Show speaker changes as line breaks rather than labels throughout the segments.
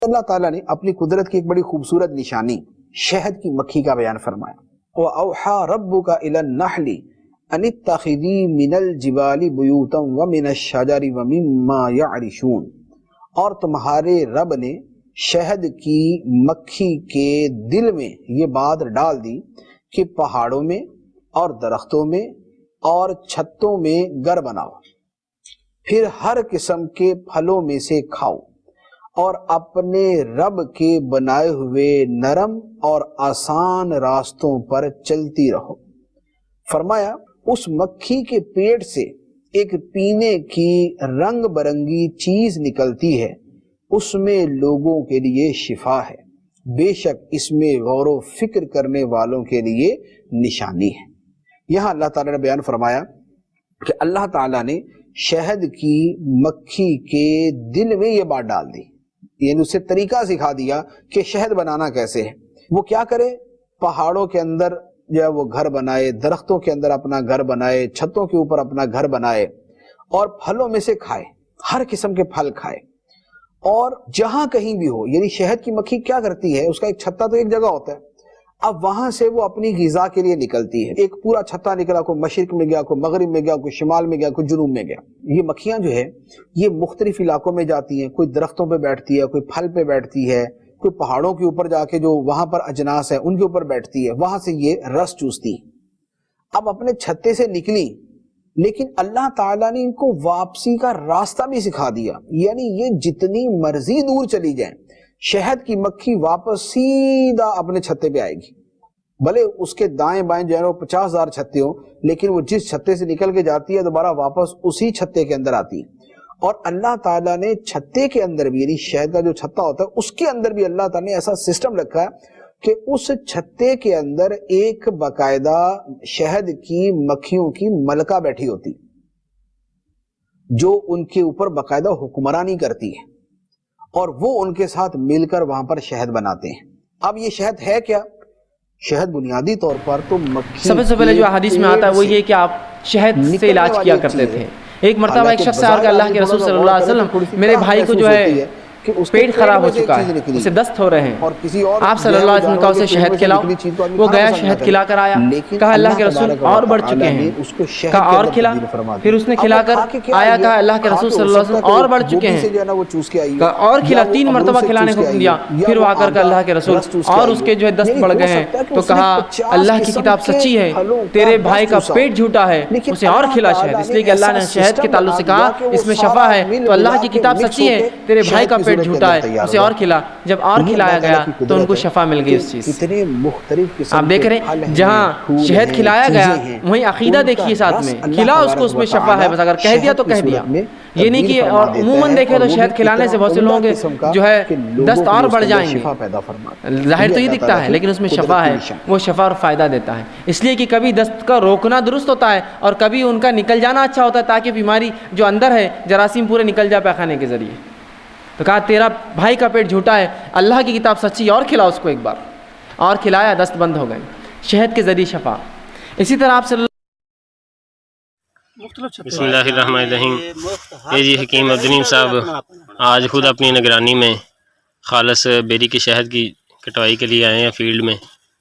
اللہ تعالیٰ نے اپنی قدرت کی ایک بڑی خوبصورت نشانی شہد کی مکھی کا بیان فرمایا. وَأَوْحَى رَبُّكَ إِلَى النَّحْلِ أَنِ اتَّخِذِي مِنَ الْجِبَالِ بُيُوتًا وَمِنَ الشَّجَرِ وَمِمَّا يَعْرِشُونَ. اور تمہارے رب نے شہد کی مکھی کے دل میں یہ بات ڈال دی کہ پہاڑوں میں اور درختوں میں اور چھتوں میں گھر بناؤ، پھر ہر قسم کے پھلوں میں سے کھاؤ اور اپنے رب کے بنائے ہوئے نرم اور آسان راستوں پر چلتی رہو. فرمایا اس مکھی کے پیٹ سے ایک پینے کی رنگ برنگی چیز نکلتی ہے، اس میں لوگوں کے لیے شفا ہے، بے شک اس میں غور و فکر کرنے والوں کے لیے نشانی ہے. یہاں اللہ تعالیٰ نے بیان فرمایا کہ اللہ تعالیٰ نے شہد کی مکھی کے دل میں یہ بات ڈال دی، یعنی اسے طریقہ سکھا دیا کہ شہد بنانا کیسے ہے. وہ کیا کرے؟ پہاڑوں کے اندر جو ہے وہ گھر بنائے، درختوں کے اندر اپنا گھر بنائے، چھتوں کے اوپر اپنا گھر بنائے اور پھلوں میں سے کھائے، ہر قسم کے پھل کھائے. اور جہاں کہیں بھی ہو، یعنی شہد کی مکھی کیا کرتی ہے، اس کا ایک چھتا تو ایک جگہ ہوتا ہے، اب وہاں سے وہ اپنی غذا کے لیے نکلتی ہے. ایک پورا چھتا نکلا، کوئی مشرق میں گیا، کوئی مغرب میں گیا، کوئی شمال میں گیا، کوئی جنوب میں گیا. یہ مکھیاں جو ہے یہ مختلف علاقوں میں جاتی ہیں، کوئی درختوں پہ بیٹھتی ہے، کوئی پھل پہ بیٹھتی ہے، کوئی پہاڑوں کے اوپر جا کے جو وہاں پر اجناس ہے ان کے اوپر بیٹھتی ہے، وہاں سے یہ رس چوستی. اب اپنے چھتے سے نکلی، لیکن اللہ تعالیٰ نے ان کو واپسی کا راستہ بھی سکھا دیا، یعنی یہ جتنی مرضی دور چلی جائیں شہد کی مکھی واپس سیدھا اپنے چھتے پہ آئے گی. بھلے اس کے دائیں بائیں جو ہے وہ 50,000 چھتے ہوں، لیکن وہ جس چھتے سے نکل کے جاتی ہے دوبارہ واپس اسی چھتے کے اندر آتی ہے. اور اللہ تعالیٰ نے چھتے کے اندر بھی، یعنی شہد کا جو چھتا ہوتا ہے اس کے اندر بھی اللہ تعالیٰ نے ایسا سسٹم رکھا ہے کہ اس چھتے کے اندر ایک باقاعدہ شہد کی مکھیوں کی ملکہ بیٹھی ہوتی جو ان کے اوپر باقاعدہ حکمرانی کرتی ہے، اور وہ ان کے ساتھ مل کر وہاں پر شہد بناتے ہیں. اب یہ شہد ہے کیا؟ شہد بنیادی طور پر تو مکھی،
سب سے پہلے جو حدیث میں آتا ہے وہ یہ کہ آپ شہد سے علاج کیا کرتے تھے. ایک مرتبہ ایک شخص سے آ کر اللہ کے رسول صلی اللہ علیہ وسلم، میرے بھائی کو جو ہے پیٹ خراب ہو چکا ہے، اسے دست ہو رہے ہیں، آپ صلی اللہ علیہ وسلم کہا اسے شہد کھلاؤ. وہ گیا شہد کھلا کر آیا، کہا اللہ کے رسول اور بڑھ چکے ہیں، کہا اور کھلا، پھر اس نے کھلا کر آیا، کہا اللہ کے رسول صلی اللہ علیہ وسلم اور بڑھ چکے ہیں، کہا اور کھلا، 3 مرتبہ کھلانے کو دیا. پھر وہ آ کر اللہ کے رسول اور اس کے جو ہے دست بڑھ گئے ہیں، تو کہا اللہ کی کتاب سچی ہے، تیرے بھائی کا پیٹ جھوٹا ہے، اسے اور کھلا شہد. اس لیے کہ اللہ نے شہد کے تعلق سے کہا اس میں شفا ہے، تو اللہ کی کتاب سچی ہے، تیرے بھائی کا پیٹ جھوٹا ہے، اسے اور کھلا. جب اور کھلایا گیا تو ان کو شفا مل گئی اس چیز. آپ دیکھ رہے ہیں جہاں شہد کھلایا گیا وہیں عقیدہ دیکھیے ساتھ میں، کھلا اس کو، اس میں شفا ہے، بس اگر کہہ دیا تو کہہ دیا. یہ نہیں کہ اور عموماً دیکھیں تو شہد کھلانے سے بہت سے لوگوں کے جو ہے دست اور بڑھ جائیں گے، ظاہر تو یہ دکھتا ہے لیکن اس میں شفا ہے، وہ شفا اور فائدہ دیتا ہے. اس لیے کہ کبھی دست کا روکنا درست ہوتا ہے اور کبھی ان کا نکل جانا اچھا ہوتا ہے، تاکہ بیماری جو اندر ہے جراثیم پورے نکل جائے پیخانے کے ذریعے. تو کہا تیرا بھائی کا پیٹ جھوٹا ہے، اللہ کی کتاب سچی، اور کھلا اس کو. ایک بار اور کھلایا، دست بند ہو گئے، شہد کے ذریعے شفا. اسی طرح آپ سے
بسم اللہ الرحمن الرحیم. جی حکیم عبدالنیم صاحب آج خود اپنی نگرانی میں خالص بیری کے شہد کی کٹوائی کے لیے آئے ہیں فیلڈ میں.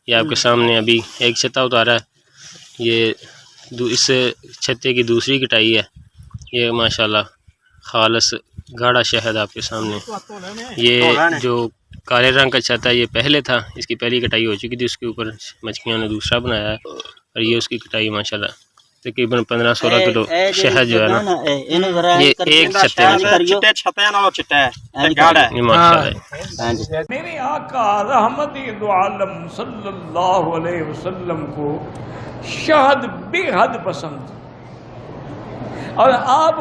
یہ آپ کے سامنے ابھی ایک چھتا اتارا ہے، یہ اس چھتے کی دوسری کٹائی ہے. یہ ماشاءاللہ خالص گاڑھا شہد آپ کے سامنے. یہ جو کالے رنگ کا چھتا ہے یہ پہلے تھا، اس کی پہلی کٹائی ہو چکی تھی، اس کے اوپر مچھلیوں نے دوسرا بنایا ہے، اور یہ اس کی کٹائی ماشاءاللہ تقریباً 15-16 کلو شہد جو ہے نا یہ ایک چھتے میں ماشاءاللہ.
میرے آقا رحمت دو عالم صلی اللہ علیہ وسلم کو شہد بے حد پسند، اور آپ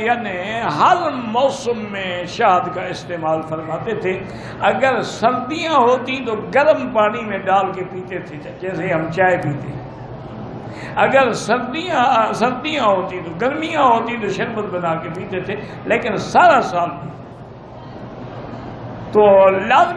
یعنی ہر موسم میں شہد کا استعمال فرماتے تھے. اگر سردیاں ہوتی تو گرم پانی میں ڈال کے پیتے تھے جیسے ہم چائے پیتے. اگر سردیاں ہوتی تو گرمیاں ہوتی تو شربت بنا کے پیتے تھے، لیکن سارا سال تو لازمی